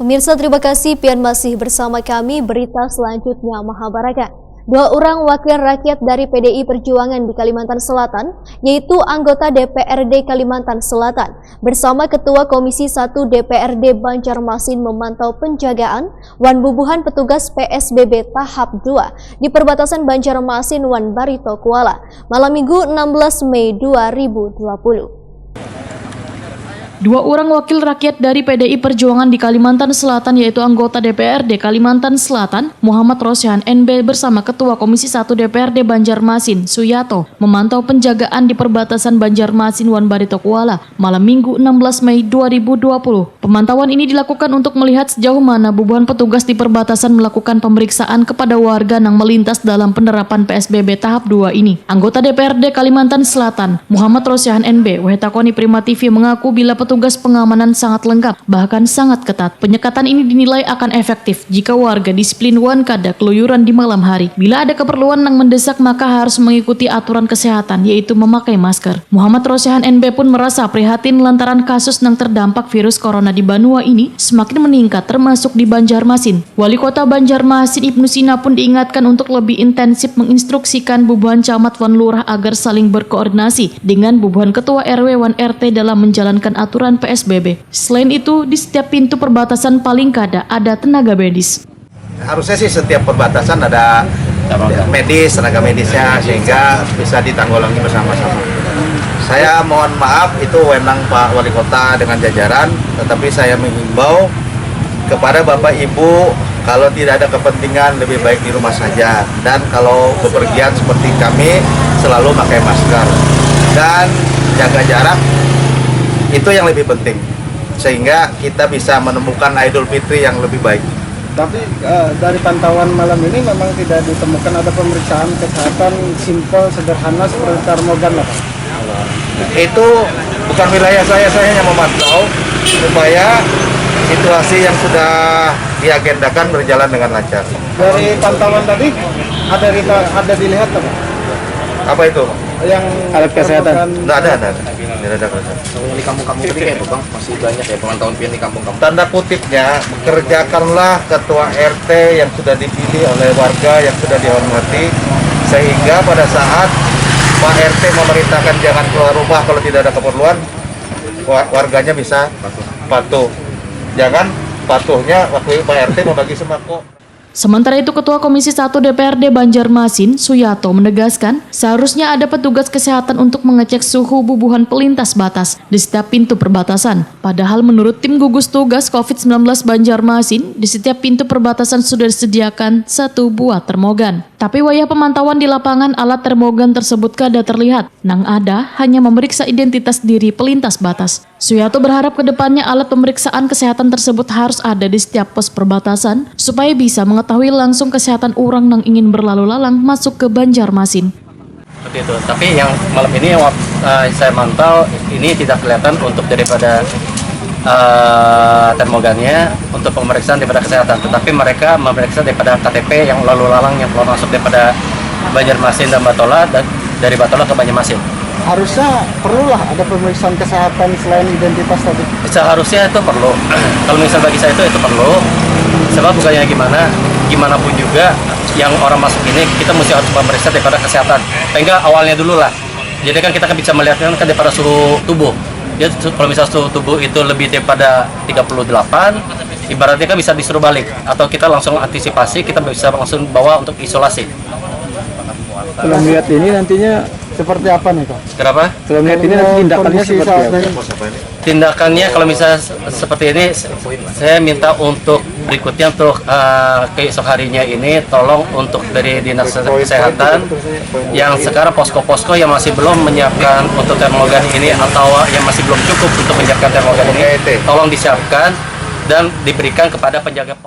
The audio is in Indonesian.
Pemirsa, terima kasih pian masih bersama kami. Berita selanjutnya Mahabharata. 2 orang wakil rakyat dari PDI Perjuangan di Kalimantan Selatan, yaitu anggota DPRD Kalimantan Selatan, bersama Ketua Komisi 1 DPRD Banjarmasin memantau penjagaan wan bubuhan petugas PSBB tahap 2 di perbatasan Banjarmasin wan Barito Kuala, malam Minggu 16 Mei 2020. 2 orang wakil rakyat dari PDI Perjuangan di Kalimantan Selatan, yaitu anggota DPRD Kalimantan Selatan, Muhammad Rosyan NB bersama Ketua Komisi 1 DPRD Banjarmasin, Suyato, memantau penjagaan di perbatasan Banjarmasin wan Barito Kuala, malam Minggu 16 Mei 2020. Pemantauan ini dilakukan untuk melihat sejauh mana bubuhan petugas di perbatasan melakukan pemeriksaan kepada warga yang melintas dalam penerapan PSBB tahap 2 ini. Anggota DPRD Kalimantan Selatan, Muhammad Rosyan NB, Wehetakoni Prima TV mengaku bila petugas pengamanan sangat lengkap, bahkan sangat ketat. Penyekatan ini dinilai akan efektif jika warga disiplin wan kada keluyuran di malam hari. Bila ada keperluan yang mendesak maka harus mengikuti aturan kesehatan, yaitu memakai masker. Muhammad Rosyan NB pun merasa prihatin lantaran kasus yang terdampak virus corona di Banua ini semakin meningkat, termasuk di Banjarmasin. Wali Kota Banjarmasin Ibnu Sina pun diingatkan untuk lebih intensif menginstruksikan bubuhan camat wan lurah agar saling berkoordinasi dengan bubuhan ketua RW wan RT dalam menjalankan aturan PSBB. Selain itu, di setiap pintu perbatasan paling kada ada tenaga medis. Harusnya sih setiap perbatasan ada medis, tenaga medisnya, sehingga bisa ditanggulangi bersama-sama. Saya mohon maaf, itu wewenang Pak Wali Kota dengan jajaran, tetapi saya menghimbau kepada Bapak Ibu, kalau tidak ada kepentingan lebih baik di rumah saja, dan kalau bepergian seperti kami selalu pakai masker dan jaga jarak. Itu yang lebih penting, sehingga kita bisa menemukan Idul Fitri yang lebih baik. Tapi dari pantauan malam ini memang tidak ditemukan ada pemeriksaan kesehatan simpel, sederhana seperti termogan, Pak? Itu bukan wilayah saya hanya memantau supaya situasi yang sudah diagendakan berjalan dengan lancar. Dari pantauan tadi ada dilihat apa? Apa itu? Yang alat kesehatan? Tidak ada. Di kampung-kampung tadi kayak Bang, masih banyak ya pemantauan pian di kampung-kampung. Tanda kutipnya, kerjakanlah ketua RT yang sudah dipilih oleh warga yang sudah dihormati, sehingga pada saat Pak RT memerintahkan jangan keluar rumah kalau tidak ada keperluan, warganya bisa patuh. Jangan patuhnya waktu Pak RT membagi sembako. Sementara itu, Ketua Komisi 1 DPRD Banjarmasin, Suyato, menegaskan seharusnya ada petugas kesehatan untuk mengecek suhu bubuhan pelintas batas di setiap pintu perbatasan. Padahal menurut tim gugus tugas COVID-19 Banjarmasin, di setiap pintu perbatasan sudah disediakan 1 buah termogan. Tapi wayah pemantauan di lapangan alat termogan tersebut kada terlihat. Nang ada hanya memeriksa identitas diri pelintas batas. Suyato berharap kedepannya alat pemeriksaan kesehatan tersebut harus ada di setiap pos perbatasan supaya bisa mengetahui langsung kesehatan orang yang ingin berlalu lalang masuk ke Banjarmasin. Seperti itu. Tapi yang malam ini saya mantau ini tidak kelihatan untuk daripada termogannya untuk pemeriksaan daripada kesehatan, tetapi mereka memeriksa daripada KTP yang lalu lalang yang keluar masuk daripada Banjarmasin dan Batola, dan dari Batola ke Banjarmasin. Harusnya perlulah ada pemeriksaan kesehatan selain identitas tadi. Seharusnya itu perlu. Kalau misal bagi saya itu perlu. Sebab bukannya gimana pun juga yang orang masuk ini kita mesti harus memeriksa daripada kesehatan. Sehingga awalnya dulu lah. Jadi kan kita kan bisa melihatnya kan daripada suhu tubuh. Jadi kalau misal suhu tubuh itu lebih daripada 38, ibaratnya kan bisa disuruh balik. Atau kita langsung antisipasi, kita bisa langsung bawa untuk isolasi. Kalau melihat ini nantinya seperti apa nih, Pak? Kenapa? Kalau melihat ini nanti tindakannya seperti apa? Tindakannya kalau misalnya seperti ini, saya minta untuk berikutnya untuk keesok harinya ini tolong untuk dari Dinas Kesehatan yang sekarang posko-posko yang masih belum menyiapkan untuk termogan ini atau yang masih belum cukup untuk menyiapkan termogan ini, tolong disiapkan dan diberikan kepada penjaga pos.